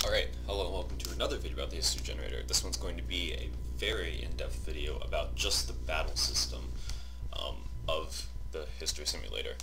Alright, hello and welcome to another video about the history generator. This one's going to be a very in-depth video about just the battle system of the history simulator.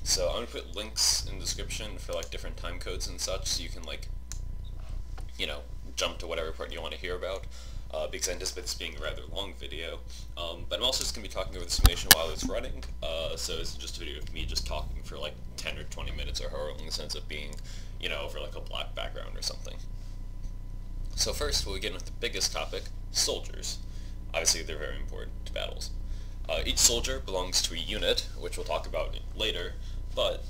So I'm going to put links in the description for like different time codes and such so you can jump to whatever part you want to hear about because I anticipate this being a rather long video. But I'm also just going to be talking over the simulation while it's running, so it's just a video of me just talking for like 10 or 20 minutes or however long this ends up being, over like a black background or something. So first, we'll begin with the biggest topic, soldiers. Obviously, they're very important to battles. Each soldier belongs to a unit, which we'll talk about later, but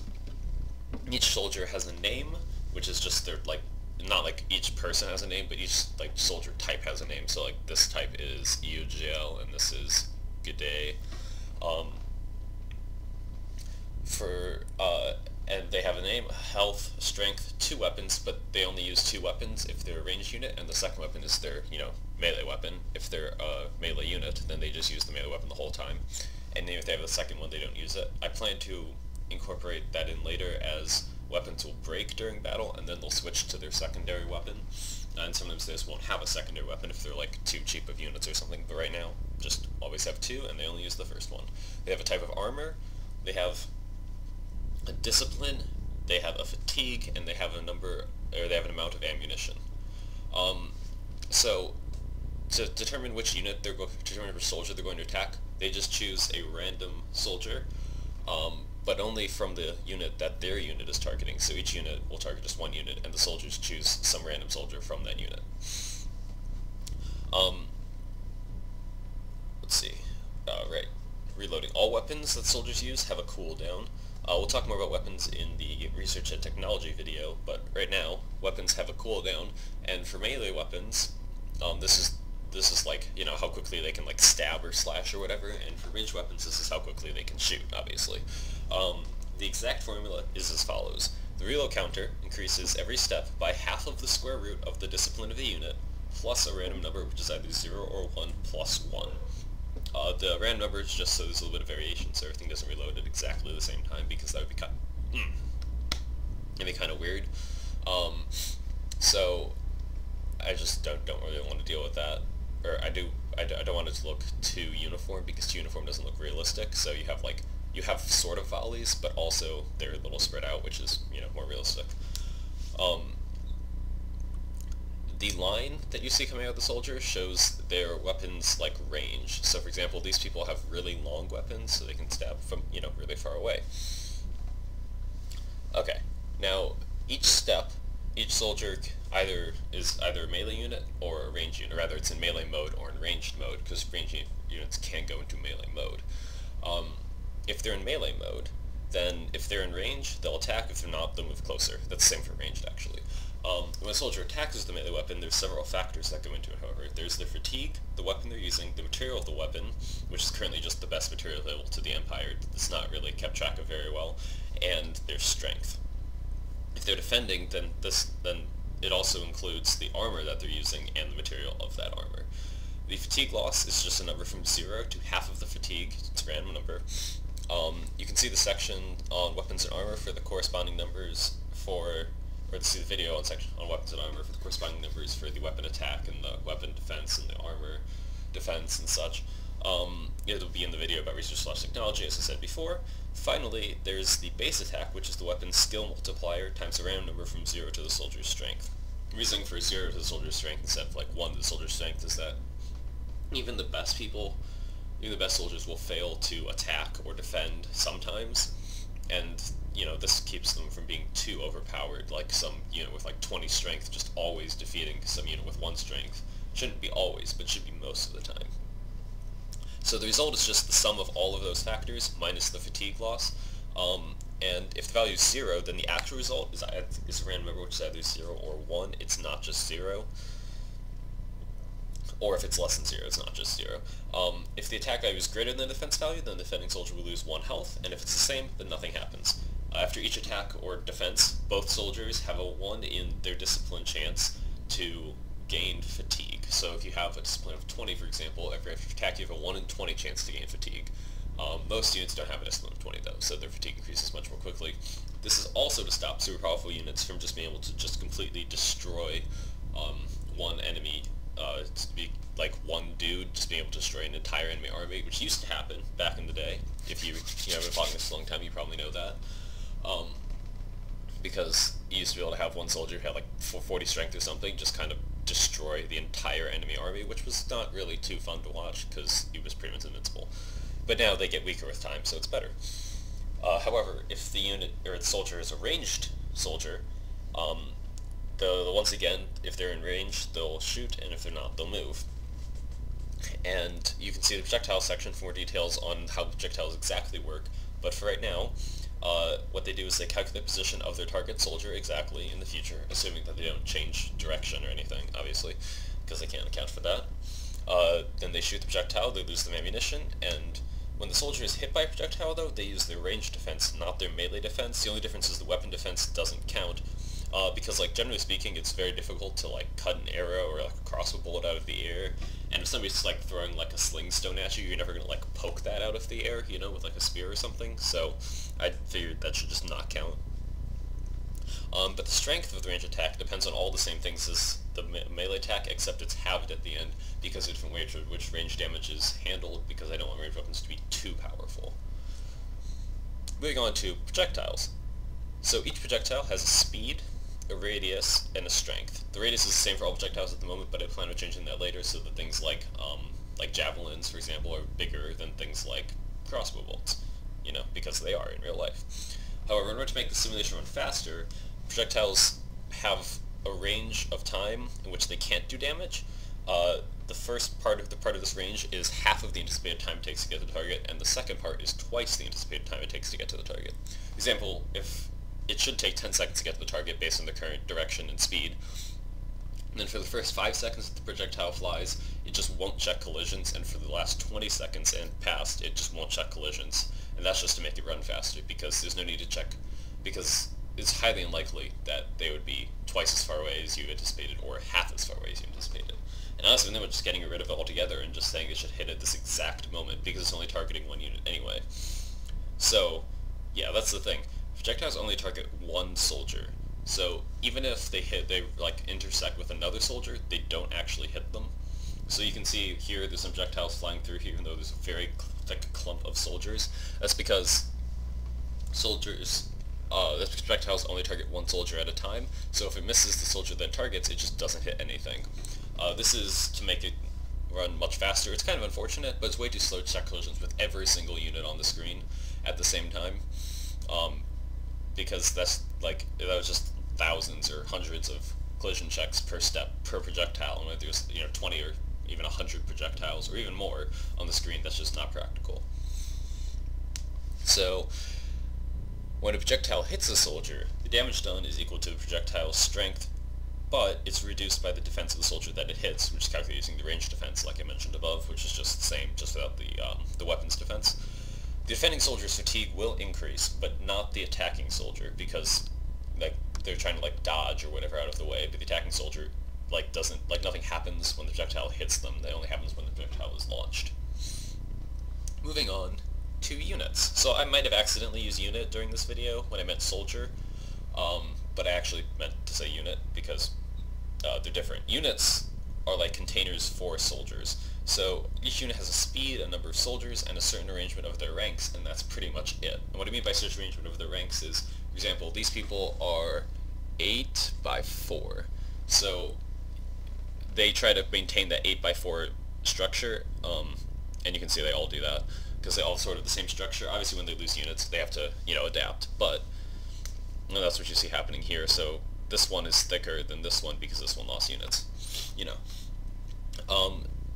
each soldier has a name, which is just their, not like each person has a name, but each, soldier type has a name. So, this type is EUGL, and this is G'day. And they have a name, health, strength, 2 weapons, but they only use 2 weapons if they're a ranged unit, and the second weapon is their, melee weapon. If they're a melee unit, then they just use the melee weapon the whole time. And then if they have the second one, they don't use it. I plan to incorporate that in later as weapons will break during battle, and then they'll switch to their secondary weapon. And sometimes they just won't have a secondary weapon if they're, too cheap of units or something. But right now, just always have 2, and they only use the first one. They have a type of armor. They have a discipline, they have a fatigue, and they have an amount of ammunition. So to determine which soldier they're going to attack, they just choose a random soldier, but only from the unit that their unit is targeting. So each unit will target just one unit, and the soldiers choose some random soldier from that unit. Let's see. Right. Reloading. All weapons that soldiers use have a cooldown. We'll talk more about weapons in the research and technology video, but right now, weapons have a cooldown, and for melee weapons, this is how quickly they can stab or slash or whatever, and for ranged weapons, this is how quickly they can shoot, obviously. The exact formula is as follows. The reload counter increases every step by half of the square root of the discipline of the unit, plus a random number, which is either 0 or 1 plus 1. The random number is just so there's a little bit of variation, so everything doesn't reload at exactly the same time, because that would be kind of weird. So I just don't really want to deal with that, or I don't want it to look too uniform, because too uniform doesn't look realistic. So you have sort of volleys, but also they're a little spread out, which is more realistic. The line that you see coming out of the soldier shows their weapons range. So for example, these people have really long weapons, so they can stab from really far away. Okay, now each soldier is either a melee unit or a ranged unit, or rather it's in melee mode or in ranged mode, because ranged units can't go into melee mode. If they're in melee mode, then if they're in range, they'll attack. If they're not, they'll move closer. That's the same for ranged, actually. When a soldier attacks with the melee weapon, there's several factors that go into it, however. There's their fatigue, the weapon they're using, the material of the weapon, which is currently just the best material available to the Empire. It's not really kept track of very well, and their strength. If they're defending, then it also includes the armor that they're using and the material of that armor. The fatigue loss is just a number from 0 to half of the fatigue. It's a random number. You can see the section on weapons and armor for the corresponding numbers or to see the video on section on weapons and armor for the corresponding numbers for the weapon attack and the weapon defense and the armor defense and such. It'll be in the video about research/technology, as I said before. Finally, there's the base attack, which is the weapon's skill multiplier times a random number from 0 to the soldier's strength. The reason for 0 to the soldier's strength instead of 1 to the soldier's strength is that even the best soldiers will fail to attack or defend sometimes, and this keeps them from being too overpowered, like some unit with 20 strength just always defeating some unit with 1 strength. Shouldn't be always, but should be most of the time. So the result is just the sum of all of those factors minus the fatigue loss, and if the value is 0, then the actual result is a random number, which is either 0 or 1. It's not just 0. Or if it's less than 0, it's not just 0. If the attack value is greater than the defense value, then the defending soldier will lose 1 health, and if it's the same, then nothing happens. After each attack or defense, both soldiers have a 1 in their discipline chance to gain fatigue. So if you have a discipline of 20, for example, every attack you have a 1 in 20 chance to gain fatigue. Most units don't have an estimate of 20 though, so their fatigue increases much more quickly. This is also to stop super powerful units from just being able to just completely destroy one enemy, to be like one dude just being able to destroy an entire enemy army, which used to happen back in the day. If you have been following this a long time, you probably know that. Because you used to be able to have one soldier who had like 40 strength or something, just kind of destroy the entire enemy army, which was not really too fun to watch because he was pretty much invincible. But now they get weaker with time, so it's better. However, if the unit or the soldier is a ranged soldier, once again, if they're in range, they'll shoot, and if they're not, they'll move. And you can see the projectile section for more details on how projectiles exactly work. But for right now, what they do is they calculate the position of their target soldier exactly in the future, assuming that they don't change direction or anything, obviously, because they can't account for that. Then they shoot the projectile, they lose some ammunition, and when the soldier is hit by a projectile, though, they use their ranged defense, not their melee defense. The only difference is the weapon defense doesn't count, because, like, generally speaking, it's very difficult to, like, cut an arrow or, like, a crossbow bullet out of the air, and if somebody's, like, throwing, like, a sling stone at you, you're never gonna, like, poke that out of the air, you know, with, like, a spear or something, so I figured that should just not count. But the strength of the range attack depends on all the same things as the melee attack, except it's halved at the end, because of different ways in which range damage is handled, because I don't want range weapons to be too powerful. Moving on to projectiles. So each projectile has a speed, a radius, and a strength. The radius is the same for all projectiles at the moment, but I plan on changing that later so that things like javelins, for example, are bigger than things like crossbow bolts, you know, because they are in real life. However, in order to make the simulation run faster, projectiles have a range of time in which they can't do damage. The first part of this range is half of the anticipated time it takes to get to the target, and the second part is twice the anticipated time it takes to get to the target. For example, if it should take 10 seconds to get to the target based on the current direction and speed, and then for the first 5 seconds that the projectile flies, it just won't check collisions, and for the last 20 seconds and past, it just won't check collisions. And that's just to make it run faster, because there's no need to check, because it's highly unlikely that they would be twice as far away as you anticipated, or half as far away as you anticipated. And honestly, then we're just getting rid of it altogether and just saying they should hit at this exact moment, because it's only targeting one unit anyway. So, yeah, that's the thing. Projectiles only target one soldier. So even if they intersect with another soldier, they don't actually hit them. So you can see here there's some projectiles flying through here, even though there's a very thick clump of soldiers. That's because projectiles only target one soldier at a time, so if it misses the soldier that targets, it just doesn't hit anything. This is to make it run much faster. It's kind of unfortunate, but it's way too slow to check collisions with every single unit on the screen at the same time, because that was just thousands or hundreds of collision checks per step per projectile, and if there's 20 or even 100 projectiles or even more on the screen, that's just not practical. So when a projectile hits a soldier, the damage done is equal to the projectile's strength, but it's reduced by the defense of the soldier that it hits, which is calculated using the range defense, like I mentioned above, which is just the same, just without the weapons defense. The defending soldier's fatigue will increase, but not the attacking soldier, because they're trying to dodge or whatever out of the way, but the attacking soldier nothing happens when the projectile hits them. That only happens when the projectile is launched. Moving on to units. So I might have accidentally used unit during this video when I meant soldier, but I actually meant to say unit because they're different. Units are like containers for soldiers. So each unit has a speed, a number of soldiers, and a certain arrangement of their ranks, and that's pretty much it. And what I mean by certain arrangement of their ranks is, for example, these people are 8 by 4. So they try to maintain that 8 by 4 structure, and you can see they all do that, because they all sort of the same structure. Obviously when they lose units, they have to, adapt, but that's what you see happening here. So this one is thicker than this one because this one lost units,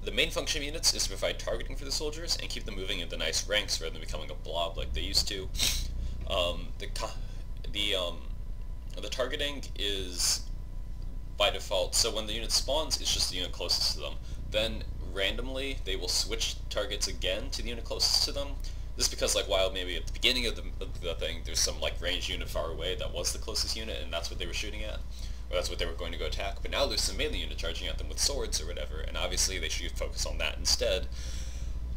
The main function of units is to provide targeting for the soldiers and keep them moving in the nice ranks rather than becoming a blob like they used to. The targeting is by default, so when the unit spawns, it's just the unit closest to them. Then randomly, they will switch targets again to the unit closest to them. This is because while maybe at the beginning of the thing, there's some ranged unit far away that was the closest unit, and that's what they were shooting at, or that's what they were going to go attack. But now there's some melee unit charging at them with swords or whatever, and obviously they should focus on that instead.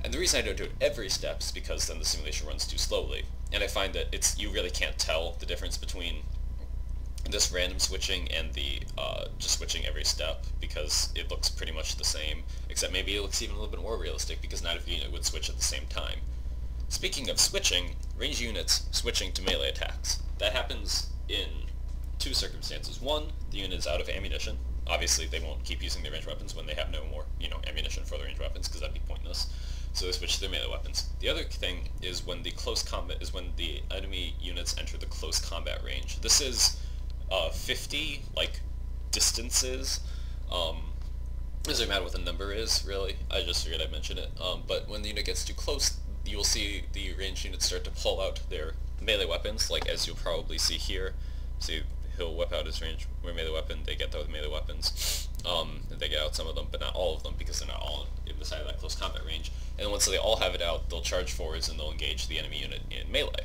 And the reason I don't do it every step is because then the simulation runs too slowly. And I find that you really can't tell the difference between this random switching and the just switching every step, because it looks pretty much the same, except maybe it looks even a little bit more realistic because not every unit would switch at the same time. Speaking of switching, ranged units switching to melee attacks. That happens in two circumstances. One, the unit is out of ammunition. Obviously, they won't keep using their ranged weapons when they have no more, ammunition for their ranged weapons, because that'd be pointless. So they switch to their melee weapons. The other thing is when the enemy units enter the close combat range. This is 50 distances. Doesn't matter what the number is, really. I just figured I'd mention it. But when the unit gets too close, you'll see the ranged units start to pull out their melee weapons, like as you'll probably see here. See, he'll whip out his melee weapon, they get those melee weapons, and they get out some of them, but not all of them, because they're not all inside of that close combat range. And once they all have it out, they'll charge forwards and they'll engage the enemy unit in melee.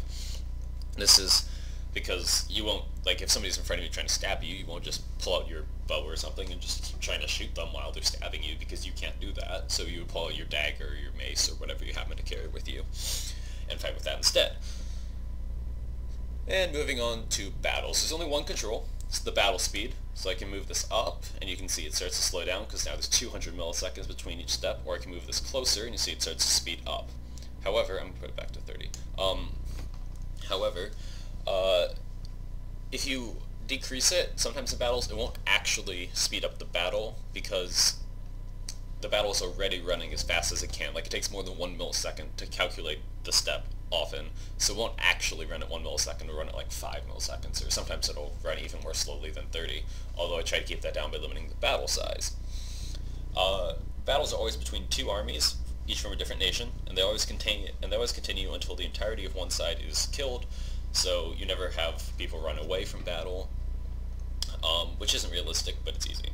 This is because you won't, if somebody's in front of you trying to stab you, you won't just pull out your bow or something and just keep trying to shoot them while they're stabbing you, because you can't do that. So you would pull out your dagger or your mace or whatever you happen to carry with you and fight with that instead. And moving on to battles. There's only one control. It's the battle speed. So I can move this up, and you can see it starts to slow down because now there's 200 milliseconds between each step, or I can move this closer, and you see it starts to speed up. However, I'm going to put it back to 30. However, if you decrease it, sometimes in battles, it won't actually speed up the battle, because the battle is already running as fast as it can. It takes more than 1 millisecond to calculate the step often, so it won't actually run at 1 millisecond, it'll run at 5 milliseconds, or sometimes it'll run even more slowly than 30, although I try to keep that down by limiting the battle size. Battles are always between two armies, each from a different nation, and they always continue until the entirety of one side is killed, so you never have people run away from battle, which isn't realistic, but it's easy.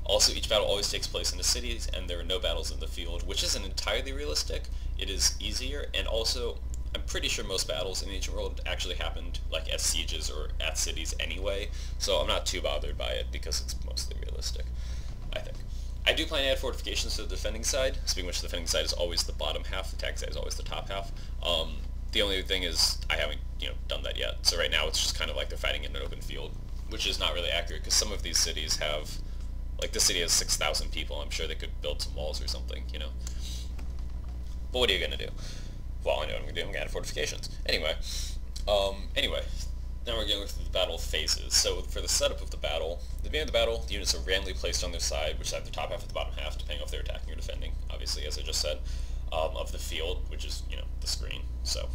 Also, each battle always takes place in the cities, and there are no battles in the field, which isn't entirely realistic. It is easier, and also, I'm pretty sure most battles in the ancient world actually happened at sieges or at cities anyway, so I'm not too bothered by it because it's mostly realistic, I think. I do plan to add fortifications to the defending side, speaking of which the defending side is always the bottom half, the attack side is always the top half. The only thing is, I haven't done that yet, so right now it's just kind of like they're fighting in an open field, which is not really accurate, because some of these cities have, this city has 6,000 people, I'm sure they could build some walls or something, But what are you going to do? Well, I know what I'm going to do, I'm going to add fortifications. Anyway, now we're going through the battle phases. So for the setup of the battle, at the beginning of the battle, the units are randomly placed on their side, which is either the top half or the bottom half, depending on if they're attacking or defending, obviously, as I just said, of the field, which is, the screen, so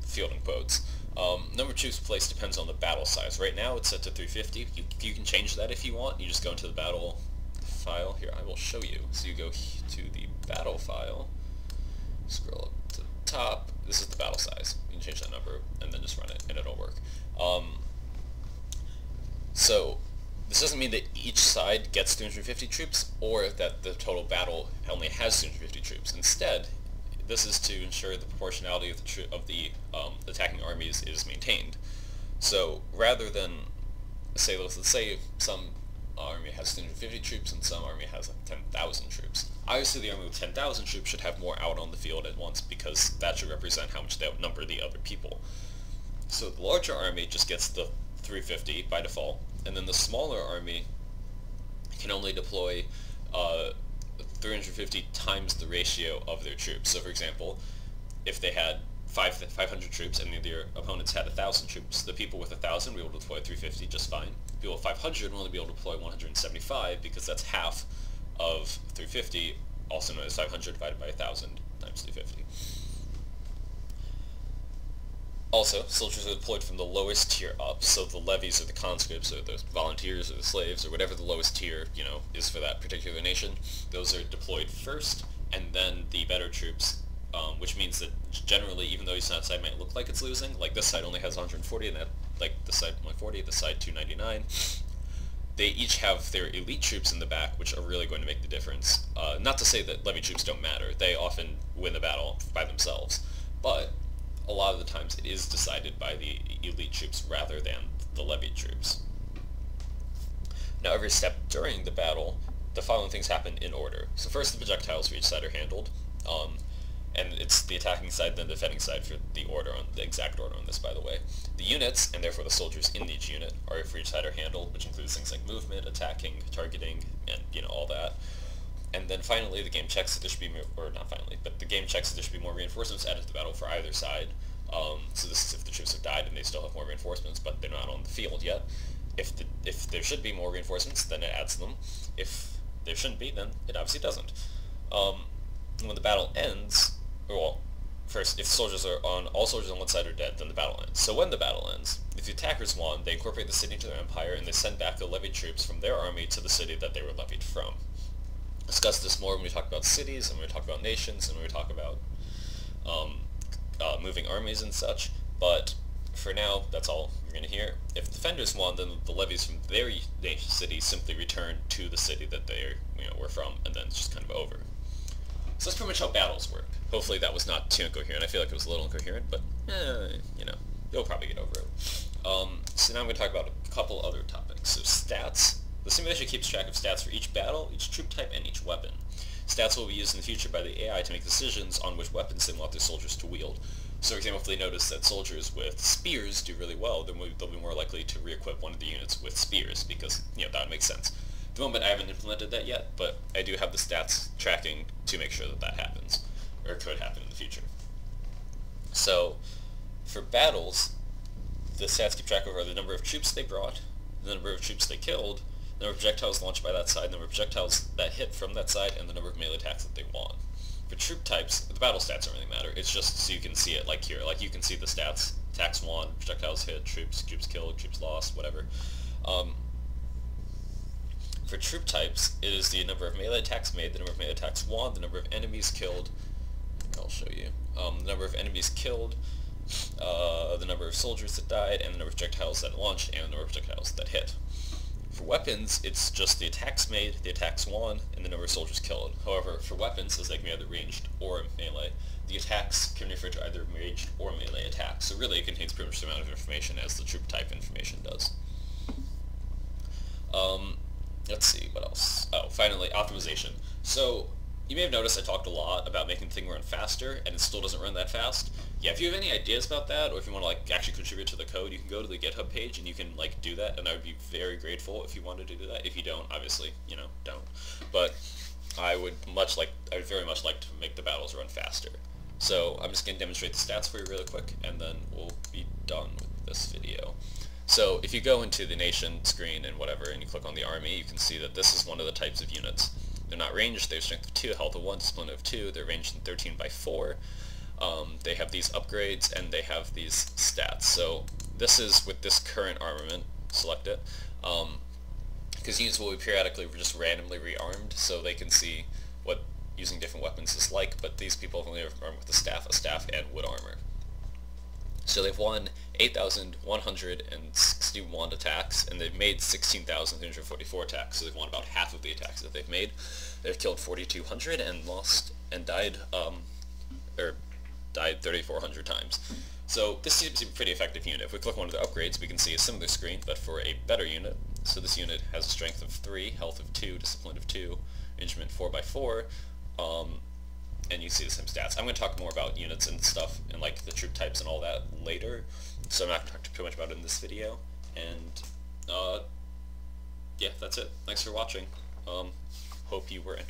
field in quotes. Number of troops placed depends on the battle size. Right now it's set to 350. You can change that if you want. You just go into the battle file. Here, I will show you. So you go to the battle file, scroll up to the top. This is the battle size. You can change that number and then just run it, and it'll work. So this doesn't mean that each side gets 350 troops, or that the total battle only has 350 troops. Instead, this is to ensure the proportionality of the attacking armies is maintained. So rather than, let's say some army has 350 troops and some army has 10,000 troops. Obviously the army with 10,000 troops should have more out on the field at once, because that should represent how much they outnumber the other people. So the larger army just gets the 350 by default, and then the smaller army can only deploy 350 times the ratio of their troops. So for example, if they had 500 troops and their opponents had 1,000 troops, the people with 1,000 will be able to deploy 350 just fine. People with 500 will only be able to deploy 175, because that's half of 350, also known as 500 divided by 1,000 times 350. Also, soldiers are deployed from the lowest tier up, so the levies or the conscripts or the volunteers or the slaves or whatever the lowest tier, is for that particular nation. Those are deployed first, and then the better troops, which means that generally, even though each side might look like it's losing, this side only has 140, and that, this side 140, this side 299, they each have their elite troops in the back, which are really going to make the difference. Not to say that levy troops don't matter, they often win the battle by themselves, but a lot of the times it is decided by the elite troops rather than the levied troops. Now every step during the battle, the following things happen in order. So first the projectiles for each side are handled. And it's the attacking side, then the defending side for the order on the exact order on this, by the way. The units, and therefore the soldiers in each unit, are for each side are handled, which includes things like movement, attacking, targeting, and all that. And then finally, the game checks that there should be, or not finally, but the game checks that there should be more reinforcements added to the battle for either side. So this is if the troops have died and they still have more reinforcements, but they're not on the field yet. If there should be more reinforcements, then it adds them. If there shouldn't be, then it obviously doesn't. When the battle ends, well, first, if all soldiers on one side are dead, then the battle ends. So when the battle ends, if the attackers won, they incorporate the city into their empire, and they send back the levied troops from their army to the city that they were levied from. Discuss this more when we talk about cities, and when we talk about nations, and when we talk about moving armies and such, but for now, that's all you're going to hear. If the defenders won, then the levies from their city simply return to the city that they were from, and then it's just kind of over. So that's pretty much how battles work. Hopefully that was not too incoherent. I feel like it was a little incoherent, but, you'll probably get over it. So now I'm going to talk about a couple other topics. So stats. The simulation keeps track of stats for each battle, each troop type, and each weapon. Stats will be used in the future by the AI to make decisions on which weapons they want their soldiers to wield. So for example, if they notice that soldiers with spears do really well, then they'll be more likely to re-equip one of the units with spears, because, that makes sense. At the moment I haven't implemented that yet, but I do have the stats tracking to make sure that that happens, or could happen in the future. So, for battles, the stats keep track of the number of troops they brought, the number of troops they killed, the number of projectiles launched by that side, the number of projectiles that hit from that side, and the number of melee attacks that they won. For troop types, the battle stats don't really matter. It's just so you can see it like here. Like you can see the stats. Attacks won, projectiles hit, troops killed, troops lost, whatever. For troop types, it is the number of melee attacks made, the number of melee attacks won, the number of enemies killed. I'll show you. The number of enemies killed, the number of soldiers that died, and the number of projectiles that launched, and the number of projectiles that hit. For weapons, it's just the attacks made, the attacks won, and the number of soldiers killed. However, for weapons, as they can be either ranged or melee, the attacks can refer to either ranged or melee attacks. So really, it contains pretty much the amount of information as the troop type information does. Let's see, what else? Oh, finally, optimization. So, you may have noticed I talked a lot about making the thing run faster, and it still doesn't run that fast. Yeah, if you have any ideas about that, or if you want to actually contribute to the code, you can go to the GitHub page and you can do that, and I would be very grateful if you wanted to do that. If you don't, obviously, don't. But I would very much like to make the battles run faster. So I'm just going to demonstrate the stats for you really quick, and then we'll be done with this video. So if you go into the nation screen and whatever, and you click on the army, you can see that this is one of the types of units. They're not ranged, they have strength of 2, health of 1, discipline of 2, they're ranged in 13 by 4. They have these upgrades, and they have these stats. So this is with this current armament, select it, because units will be periodically just randomly rearmed, so they can see what using different weapons is like, but these people have only armed with a staff, and wood armor. So they've won 8,161 attacks, and they've made 16,344 attacks, so they've won about half of the attacks that they've made. They've killed 4,200 and died 3,400 times. So this seems to be a pretty effective unit. If we click one of the upgrades, we can see a similar screen, but for a better unit. So this unit has a strength of 3, health of 2, discipline of 2, instrument 4 by 4, and you see the same stats. I'm going to talk more about units and stuff, and the troop types and all that later, so I'm not going to talk too much about it in this video, and yeah, that's it. Thanks for watching. Hope you were entertained.